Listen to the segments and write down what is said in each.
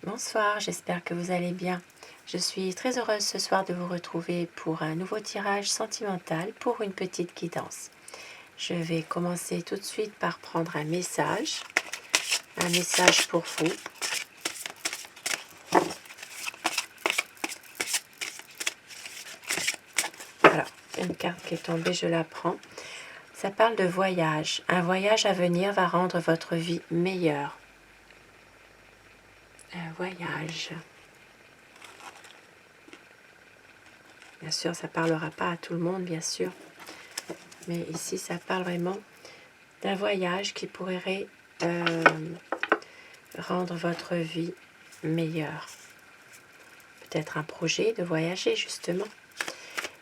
Bonsoir, j'espère que vous allez bien. Je suis très heureuse ce soir de vous retrouver pour un nouveau tirage sentimental pour une petite guidance. Je vais commencer tout de suite par prendre un message pour vous. Voilà, une carte qui est tombée, je la prends. Ça parle de voyage. Un voyage à venir va rendre votre vie meilleure. Un voyage. Bien sûr, ça ne parlera pas à tout le monde, bien sûr. Mais ici, ça parle vraiment d'un voyage qui pourrait rendre votre vie meilleure. Peut-être un projet de voyager, justement.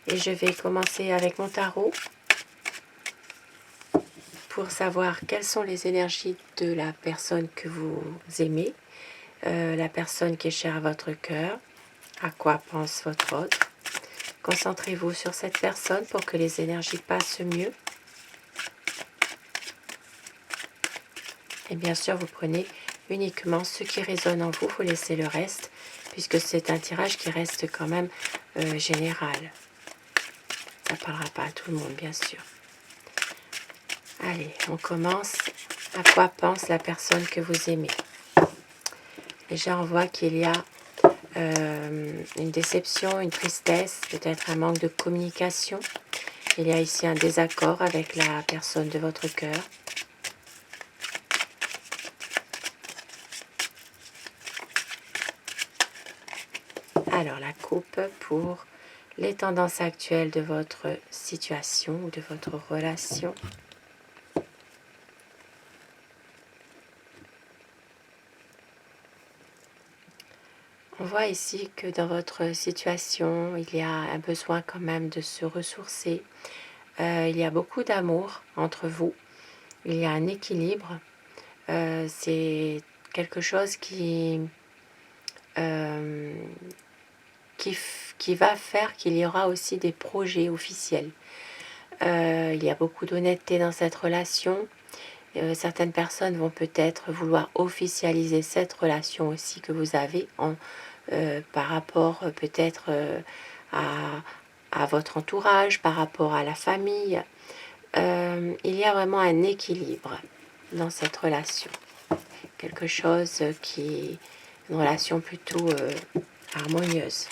Et je vais commencer avec mon tarot pour savoir quelles sont les énergies de la personne que vous aimez, la personne qui est chère à votre cœur, à quoi pense votre autre. Concentrez-vous sur cette personne pour que les énergies passent mieux. Et bien sûr, vous prenez uniquement ce qui résonne en vous, vous laissez le reste, puisque c'est un tirage qui reste quand même général. Ça ne parlera pas à tout le monde, bien sûr. Allez, on commence. À quoi pense la personne que vous aimez? Déjà, on voit qu'il y a une déception, une tristesse, peut-être un manque de communication. Il y a ici un désaccord avec la personne de votre cœur. Alors, la coupe pour les tendances actuelles de votre situation ou de votre relation. On voit ici que dans votre situation, il y a un besoin quand même de se ressourcer. Il y a beaucoup d'amour entre vous. Il y a un équilibre. C'est quelque chose qui va faire qu'il y aura aussi des projets officiels. Il y a beaucoup d'honnêteté dans cette relation. Certaines personnes vont peut-être vouloir officialiser cette relation aussi que vous avez par rapport peut-être à votre entourage, par rapport à la famille. Il y a vraiment un équilibre dans cette relation. Quelque chose une relation plutôt harmonieuse.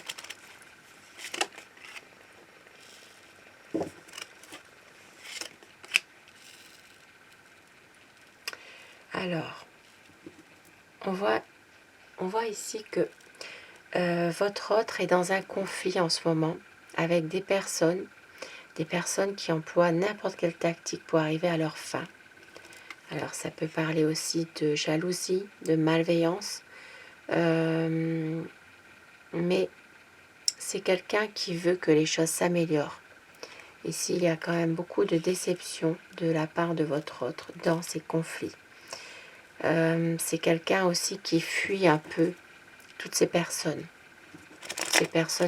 Alors, on voit ici que votre autre est dans un conflit en ce moment avec des personnes qui emploient n'importe quelle tactique pour arriver à leur fin. Alors ça peut parler aussi de jalousie, de malveillance, mais c'est quelqu'un qui veut que les choses s'améliorent. Ici, il y a quand même beaucoup de déception de la part de votre autre dans ces conflits. C'est quelqu'un aussi qui fuit un peu toutes ces personnes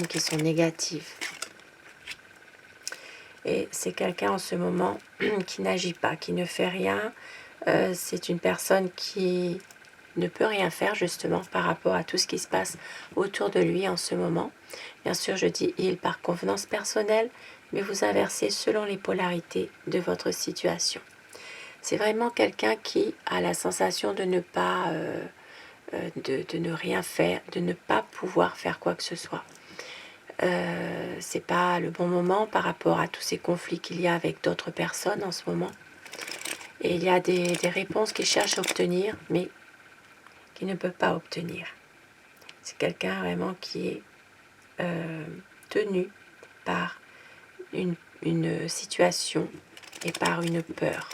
qui sont négatives. Et c'est quelqu'un en ce moment qui n'agit pas, qui ne fait rien. C'est une personne qui ne peut rien faire justement par rapport à tout ce qui se passe autour de lui en ce moment. Bien sûr, je dis il par convenance personnelle, mais vous inversez selon les polarités de votre situation. C'est vraiment quelqu'un qui a la sensation de ne pas, de ne rien faire, de ne pas pouvoir faire quoi que ce soit. C'est pas le bon moment par rapport à tous ces conflits qu'il y a avec d'autres personnes en ce moment. Et il y a des réponses qu'il cherche à obtenir, mais qu'il ne peut pas obtenir. C'est quelqu'un vraiment qui est tenu par une situation et par une peur.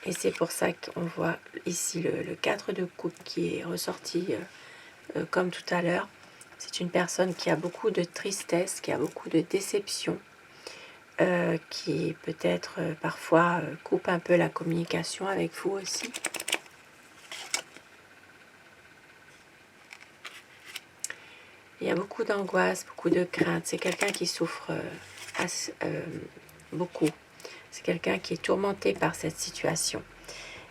Et c'est pour ça qu'on voit ici le 4 de coupe qui est ressorti comme tout à l'heure. C'est une personne qui a beaucoup de tristesse, qui a beaucoup de déception, qui peut-être parfois coupe un peu la communication avec vous aussi. Il y a beaucoup d'angoisse, beaucoup de crainte. C'est quelqu'un qui souffre beaucoup. C'est quelqu'un qui est tourmenté par cette situation.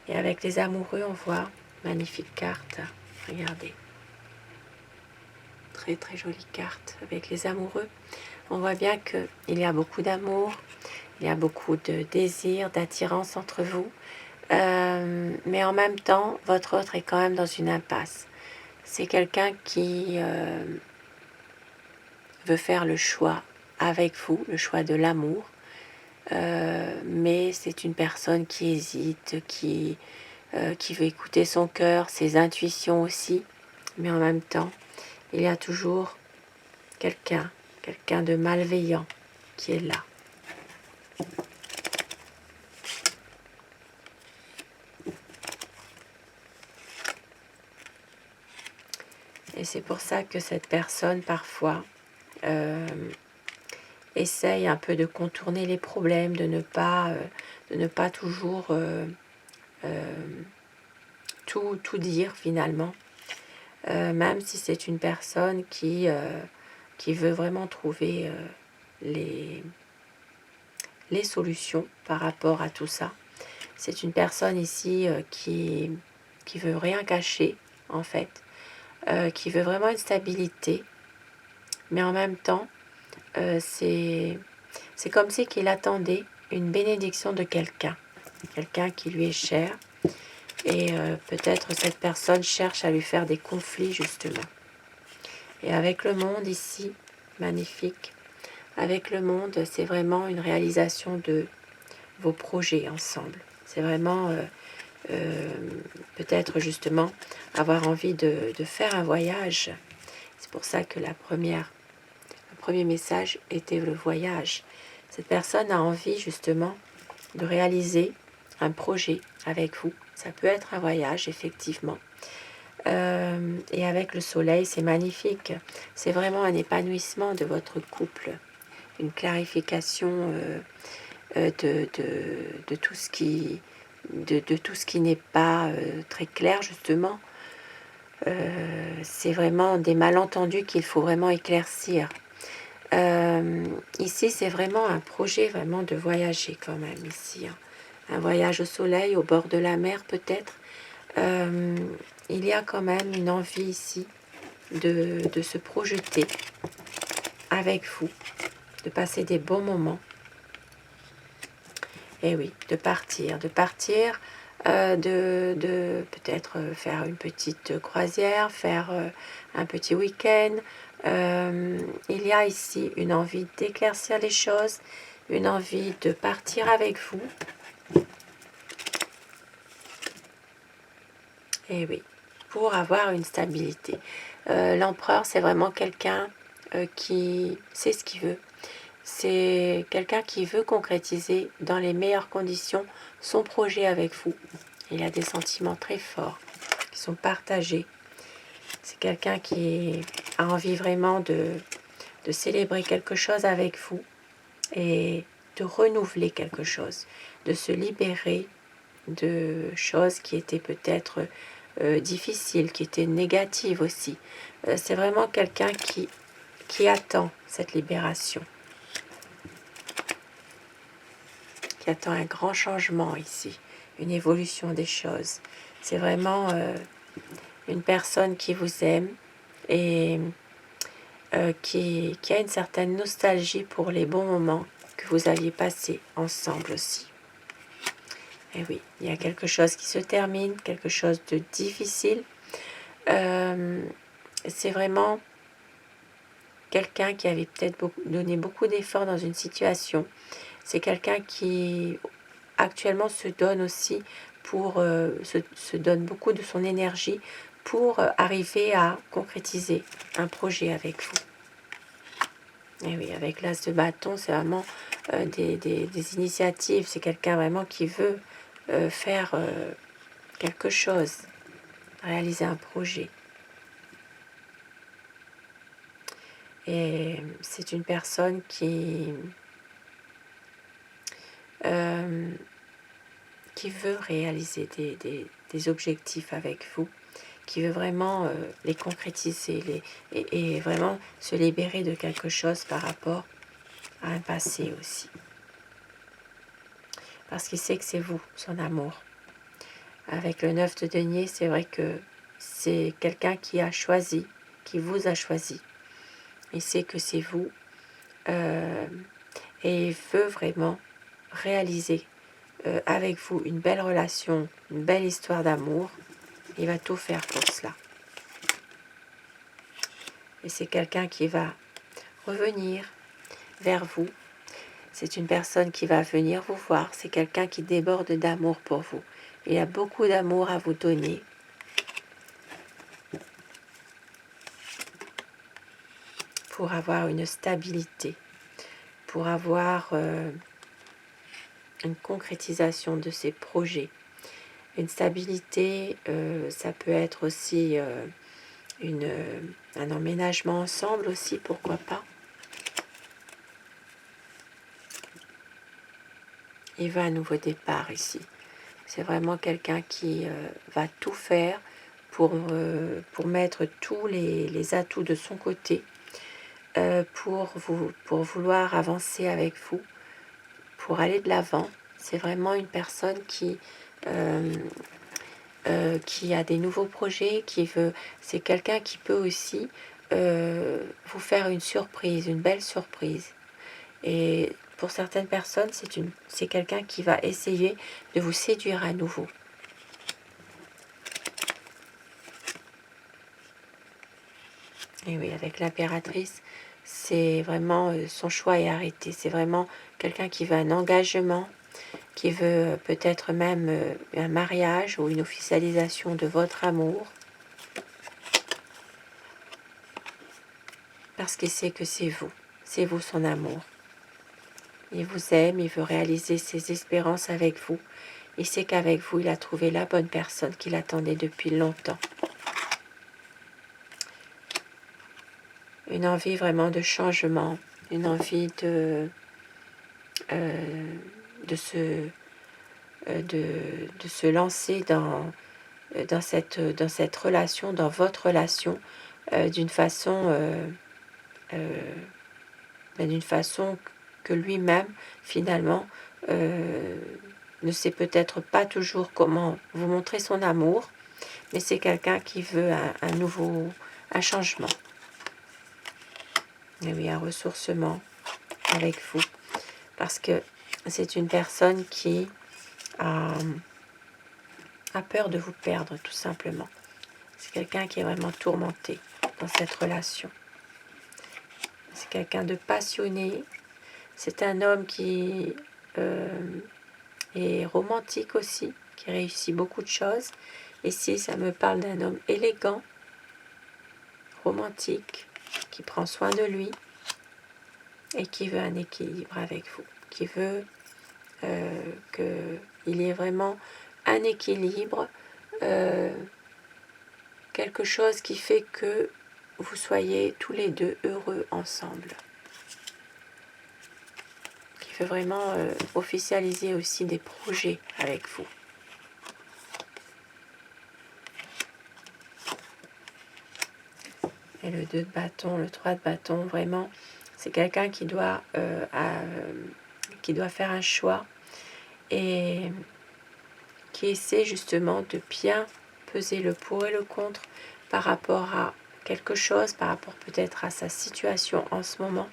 Et avec les amoureux, on voit Magnifique carte, regardez. Très très jolie carte avec les amoureux. On voit bien qu'il y a beaucoup d'amour, il y a beaucoup de désir, d'attirance entre vous. Mais en même temps, votre autre est quand même dans une impasse. C'est quelqu'un qui veut faire le choix avec vous, le choix de l'amour. Mais c'est une personne qui hésite, qui veut écouter son cœur, ses intuitions aussi. Mais en même temps, il y a toujours quelqu'un de malveillant qui est là. Et c'est pour ça que cette personne, parfois, essaye un peu de contourner les problèmes, de ne pas toujours tout dire finalement. Même si c'est une personne qui veut vraiment trouver les solutions par rapport à tout ça. C'est une personne ici qui veut rien cacher, en fait, qui veut vraiment une stabilité, mais en même temps, c'est comme si qu'il attendait une bénédiction de quelqu'un qui lui est cher, et peut-être cette personne cherche à lui faire des conflits, justement. Et avec le monde ici, magnifique, avec le monde, c'est vraiment une réalisation de vos projets ensemble. C'est vraiment peut-être justement avoir envie de faire un voyage. C'est pour ça que le premier message était le voyage. Cette personne a envie justement de réaliser un projet avec vous. Ça peut être un voyage, effectivement. Et avec le soleil, c'est magnifique. C'est vraiment un épanouissement de votre couple. Une clarification de tout ce qui n'est pas très clair, justement. C'est vraiment des malentendus qu'il faut vraiment éclaircir. Ici, c'est vraiment un projet vraiment de voyager quand même ici. Hein. Un voyage au soleil, au bord de la mer peut-être. Il y a quand même une envie ici de se projeter avec vous, de passer des bons moments. Et oui, de partir, de peut-être faire une petite croisière, faire un petit week-end. Il y a ici une envie d'éclaircir les choses, une envie de partir avec vous. Et oui, pour avoir une stabilité. L'empereur, c'est vraiment quelqu'un qui sait ce qu'il veut. C'est quelqu'un qui veut concrétiser dans les meilleures conditions son projet avec vous. Il a des sentiments très forts qui sont partagés. C'est quelqu'un qui a envie vraiment de célébrer quelque chose avec vous et de renouveler quelque chose, de se libérer de choses qui étaient peut-être difficiles, qui étaient négatives aussi. C'est vraiment quelqu'un qui attend cette libération, qui attend un grand changement ici, une évolution des choses. C'est vraiment une personne qui vous aime et qui a une certaine nostalgie pour les bons moments que vous aviez passés ensemble aussi. Et oui, il y a quelque chose qui se termine, quelque chose de difficile. C'est vraiment quelqu'un qui avait peut-être donné beaucoup d'efforts dans une situation. C'est quelqu'un qui actuellement se donne aussi se donne beaucoup de son énergie pour arriver à concrétiser un projet avec vous. Et oui, avec l'as de bâton, c'est vraiment des initiatives. C'est quelqu'un vraiment qui veut faire quelque chose, réaliser un projet. Et c'est une personne qui veut réaliser des objectifs avec vous, qui veut vraiment les concrétiser et vraiment se libérer de quelque chose par rapport à un passé aussi. Parce qu'il sait que c'est vous, son amour. Avec le 9 de denier, c'est vrai que c'est quelqu'un qui a choisi, qui vous a choisi. Il sait que c'est vous et il veut vraiment réaliser avec vous une belle relation, une belle histoire d'amour. Il va tout faire pour cela. Et c'est quelqu'un qui va revenir vers vous. C'est une personne qui va venir vous voir. C'est quelqu'un qui déborde d'amour pour vous. Il a beaucoup d'amour à vous donner. Pour avoir une stabilité, pour avoir une concrétisation de ses projets. Une stabilité, ça peut être aussi un emménagement ensemble aussi, pourquoi pas. Il veut un nouveau départ ici. C'est vraiment quelqu'un qui va tout faire pour mettre tous les atouts de son côté pour vouloir avancer avec vous, pour aller de l'avant. C'est vraiment une personne qui a des nouveaux projets, c'est quelqu'un qui peut aussi vous faire une surprise, une belle surprise. Et pour certaines personnes, c'est quelqu'un qui va essayer de vous séduire à nouveau. Et oui, avec l'impératrice, c'est vraiment son choix est arrêté. C'est vraiment quelqu'un qui veut un engagement, qui veut peut-être même un mariage ou une officialisation de votre amour. Parce qu'il sait que c'est vous son amour. Il vous aime, il veut réaliser ses espérances avec vous. Il sait qu'avec vous, il a trouvé la bonne personne qu'il attendait depuis longtemps. Une envie vraiment de changement, une envie de se lancer dans cette relation, dans votre relation, d'une façon que lui-même, finalement, ne sait peut-être pas toujours comment vous montrer son amour, mais c'est quelqu'un qui veut un changement. Et oui, un ressourcement avec vous. Parce que c'est une personne qui a peur de vous perdre, tout simplement. C'est quelqu'un qui est vraiment tourmenté dans cette relation. C'est quelqu'un de passionné. C'est un homme qui est romantique aussi, qui réussit beaucoup de choses. Ici, ça me parle d'un homme élégant, romantique, qui prend soin de lui et qui veut un équilibre avec vous, qui veut qu'il y ait vraiment un équilibre, quelque chose qui fait que vous soyez tous les deux heureux ensemble. Qui veut vraiment officialiser aussi des projets avec vous. Et le 2 de bâton, le 3 de bâton, vraiment, c'est quelqu'un qui doit faire un choix et qui essaie justement de bien peser le pour et le contre par rapport à quelque chose, par rapport peut-être à sa situation en ce moment,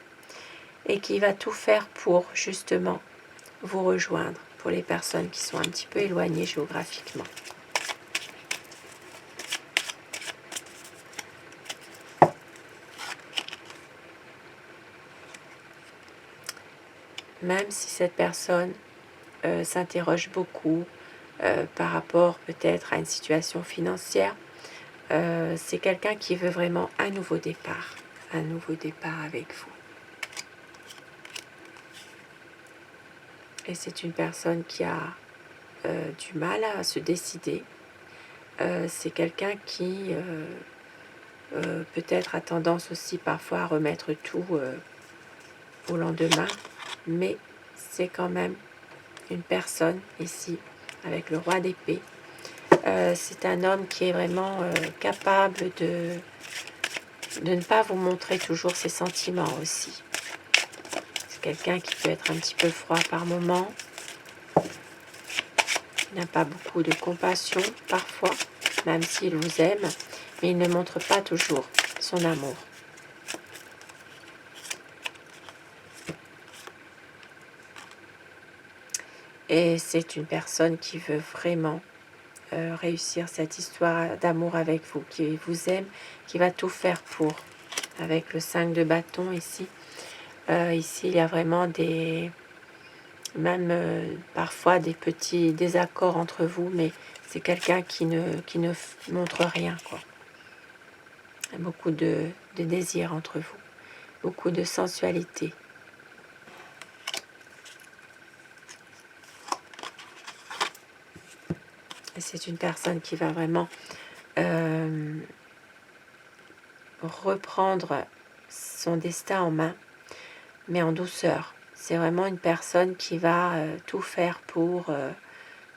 et qui va tout faire pour justement vous rejoindre, pour les personnes qui sont un petit peu éloignées géographiquement. Même si cette personne s'interroge beaucoup par rapport peut-être à une situation financière, c'est quelqu'un qui veut vraiment un nouveau départ avec vous. Et c'est une personne qui a du mal à se décider. C'est quelqu'un qui peut-être a tendance aussi parfois à remettre tout au lendemain, mais c'est quand même une personne ici avec le roi d'épée. C'est un homme qui est vraiment capable de ne pas vous montrer toujours ses sentiments aussi. C'est quelqu'un qui peut être un petit peu froid par moment. Il n'a pas beaucoup de compassion parfois, même s'il vous aime, mais il ne montre pas toujours son amour. Et c'est une personne qui veut vraiment réussir cette histoire d'amour avec vous, qui vous aime, qui va tout faire pour. Avec le 5 de bâton ici, ici il y a vraiment même parfois des petits désaccords entre vous, mais c'est quelqu'un qui ne montre rien, quoi. Il y a beaucoup de désir entre vous, beaucoup de sensualité. Et c'est une personne qui va vraiment reprendre son destin en main, mais en douceur. C'est vraiment une personne qui va tout faire pour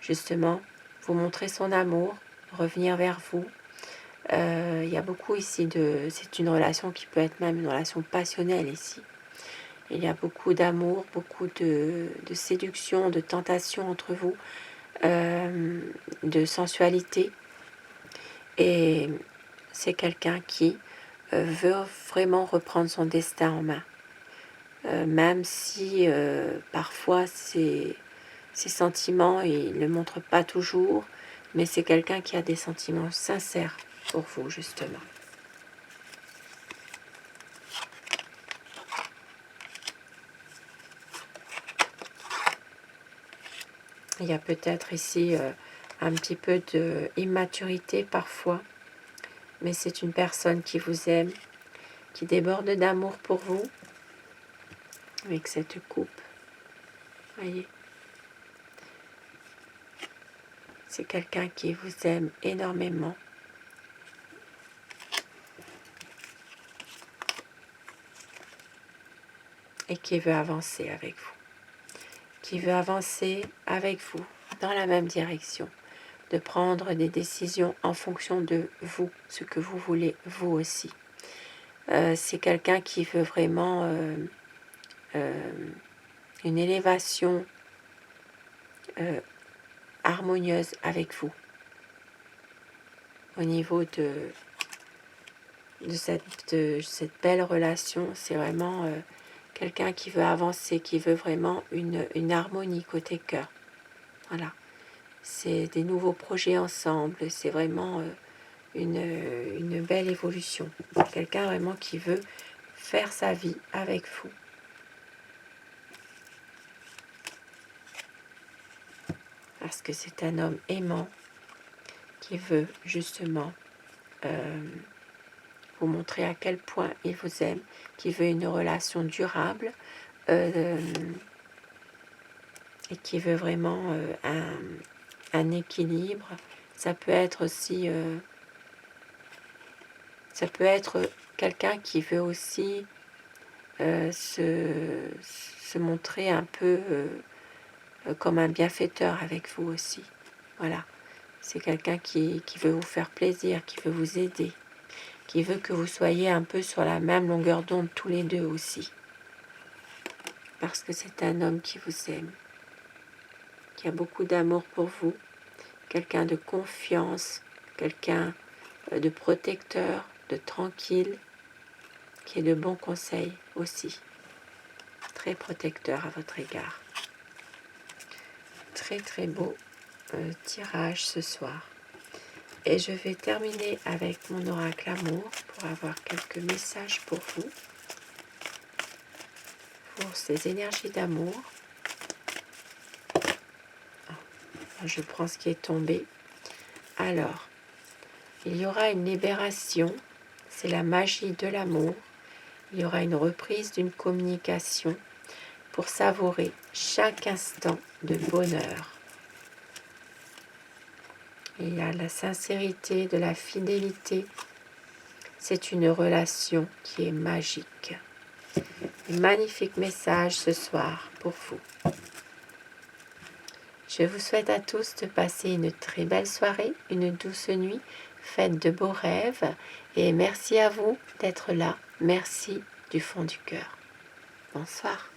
justement vous montrer son amour, revenir vers vous. Il y a beaucoup ici c'est une relation qui peut être même une relation passionnelle ici. Il y a beaucoup d'amour, beaucoup de séduction, de tentation entre vous, de sensualité. Et c'est quelqu'un qui veut vraiment reprendre son destin en main. Même si parfois ses sentiments, il ne le montre pas toujours, mais c'est quelqu'un qui a des sentiments sincères pour vous, justement. Il y a peut-être ici un petit peu d'immaturité parfois, mais c'est une personne qui vous aime, qui déborde d'amour pour vous, avec cette coupe. Voyez, c'est quelqu'un qui vous aime énormément. Et qui veut avancer avec vous. Qui veut avancer avec vous dans la même direction. De prendre des décisions en fonction de vous, ce que vous voulez vous aussi. C'est quelqu'un qui veut vraiment une élévation harmonieuse avec vous. Au niveau de cette belle relation, c'est vraiment quelqu'un qui veut avancer, qui veut vraiment une harmonie côté cœur. Voilà. C'est des nouveaux projets ensemble, c'est vraiment une belle évolution. Quelqu'un vraiment qui veut faire sa vie avec vous. Parce que c'est un homme aimant qui veut justement vous montrer à quel point il vous aime, qui veut une relation durable et qui veut vraiment un équilibre. Ça peut être aussi ça peut être quelqu'un qui veut aussi se montrer un peu comme un bienfaiteur avec vous aussi. Voilà, c'est quelqu'un qui veut vous faire plaisir, qui veut vous aider, qui veut que vous soyez un peu sur la même longueur d'onde tous les deux aussi. Parce que c'est un homme qui vous aime, qui a beaucoup d'amour pour vous, quelqu'un de confiance, quelqu'un de protecteur, de tranquille, qui est de bons conseils aussi. Très protecteur à votre égard. Très très beau tirage ce soir. Et je vais terminer avec mon oracle amour pour avoir quelques messages pour vous, pour ces énergies d'amour. Je prends ce qui est tombé. Alors, il y aura une libération, c'est la magie de l'amour. Il y aura une reprise d'une communication pour savourer chaque instant de bonheur. Il y a la sincérité, de la fidélité. C'est une relation qui est magique. Un magnifique message ce soir pour vous. Je vous souhaite à tous de passer une très belle soirée, une douce nuit, faites de beaux rêves et merci à vous d'être là. Merci du fond du cœur. Bonsoir.